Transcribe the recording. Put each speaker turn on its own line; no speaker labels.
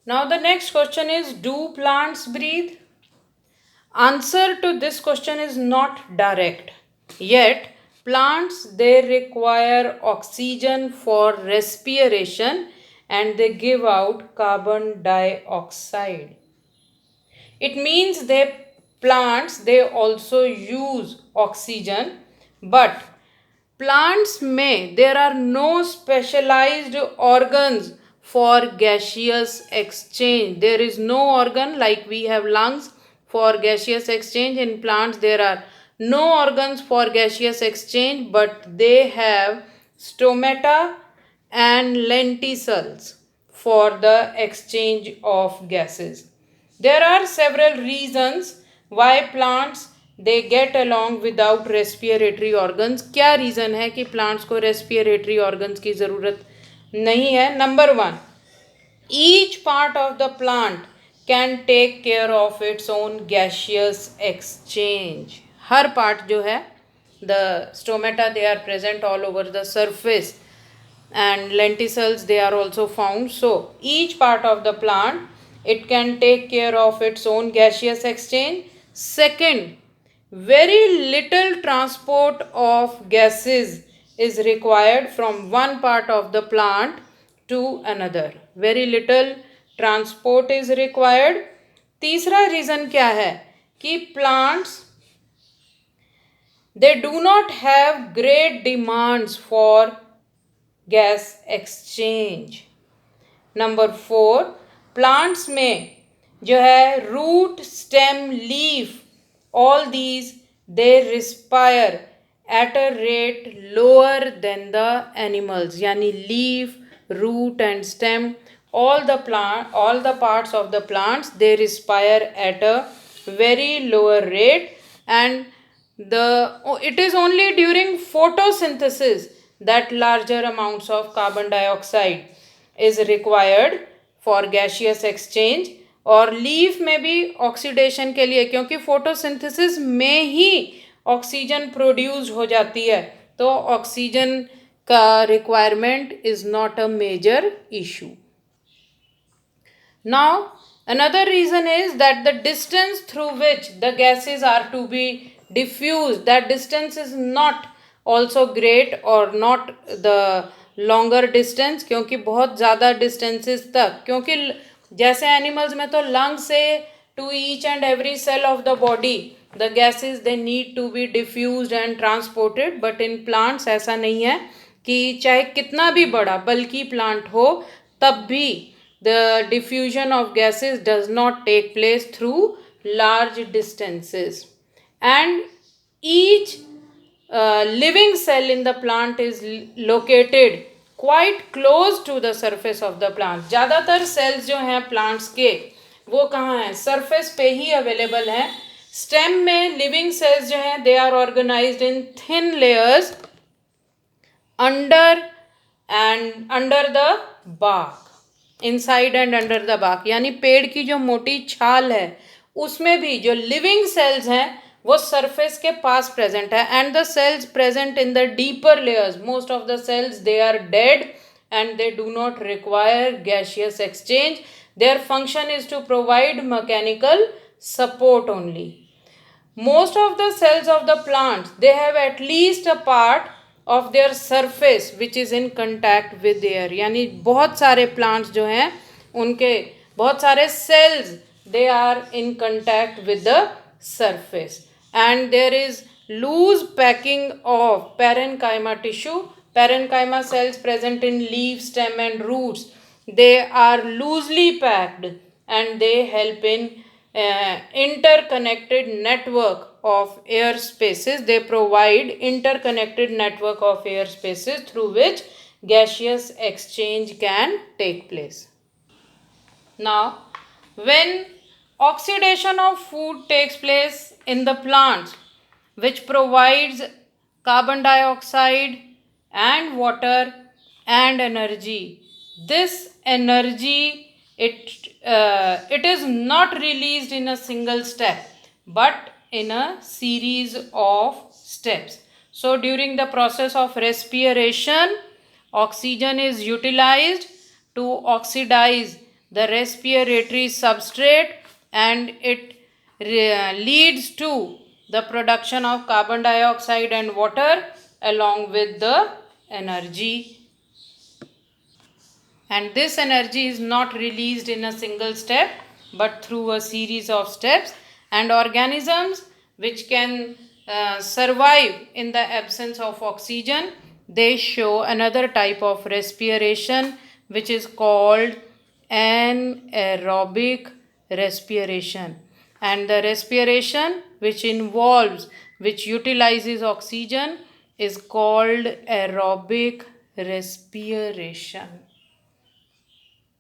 Now the next question is, do plants breathe? Answer to this question is not direct. Yet plants, they require oxygen for respiration and they give out carbon dioxide. It means they also use oxygen, but there are no specialized organs for gaseous exchange. There is no organ like we have lungs for gaseous exchange. In plants, there are no organs for gaseous exchange, but they have stomata and lenticels for the exchange of gases. There are several reasons why plants they get along without respiratory organs. क्या reason है कि plants को respiratory organs की ज़रूरत नहीं है? Number one, each part of the plant can take care of its own gaseous exchange. Her part जो है, the stomata they are present all over the surface and lenticels they are also found. So each part of the plant it can take care of its own gaseous exchange. Second, very little transport of gases is required from one part of the plant to another. Very little transport is required. तीसरा reason क्या है कि plants they do not have great demands for gas exchange. Number 4, plants में जो है root stem leaf all these they respire at a rate lower than the animals. यानी leaf, root and stem, all the parts of the plants they respire at a very lower rate, and it is only during photosynthesis that larger amounts of carbon dioxide is required for gaseous exchange. और leaf में भी oxidation के लिए, क्योंकि photosynthesis में ही oxygen produce हो जाती है, तो ऑक्सीजन का requirement is not a major issue. Now, another reason is that the distance through which the gases are to be diffused, that distance is not also great or not the longer distance, क्योंकि बहुत ज़्यादा distances तक, क्योंकि जैसे animals में तो lung से to each and every cell of the body the gases they need to be diffused and transported, but in plants ऐसा नहीं है कि चाहे कितना भी बड़ा बल्कि plant हो तब भी the diffusion of gases does not take place through large distances, and each living cell in the plant is located quite close to the surface of the plant. ज़्यादातर cells जो हैं plants के वो कहाँ हैं? surface पे ही available हैं. stem में living cells जो हैं they are organized in thin layers under the bark, inside and under the बाक. यानी पेड़ की जो मोटी छाल है उसमें भी जो लिविंग सेल्स हैं वो सरफेस के पास प्रेजेंट है, and the cells present in the deeper layers, most of the cells they are dead and they do not require gaseous exchange. Their function is to provide mechanical support only. Most of the cells of the plants they have at least a part of their surface which is in contact with air. यानी बहुत सारे plants जो हैं उनके बहुत सारे cells they are in contact with the surface, and there is loose packing of parenchyma tissue. Parenchyma cells present in leaf, stem and roots they are loosely packed and they help in interconnected network of air spaces. They provide interconnected network of air spaces through which gaseous exchange can take place. Now, when oxidation of food takes place in the plants, which provides carbon dioxide and water and energy, this energy it is not released in a single step but in a series of steps. So during the process of respiration, oxygen is utilized to oxidize the respiratory substrate, and it leads to the production of carbon dioxide and water along with the energy. And this energy is not released in a single step but through a series of steps. And organisms which can survive in the absence of oxygen, they show another type of respiration which is called anaerobic respiration. And the respiration which utilizes oxygen is called aerobic respiration.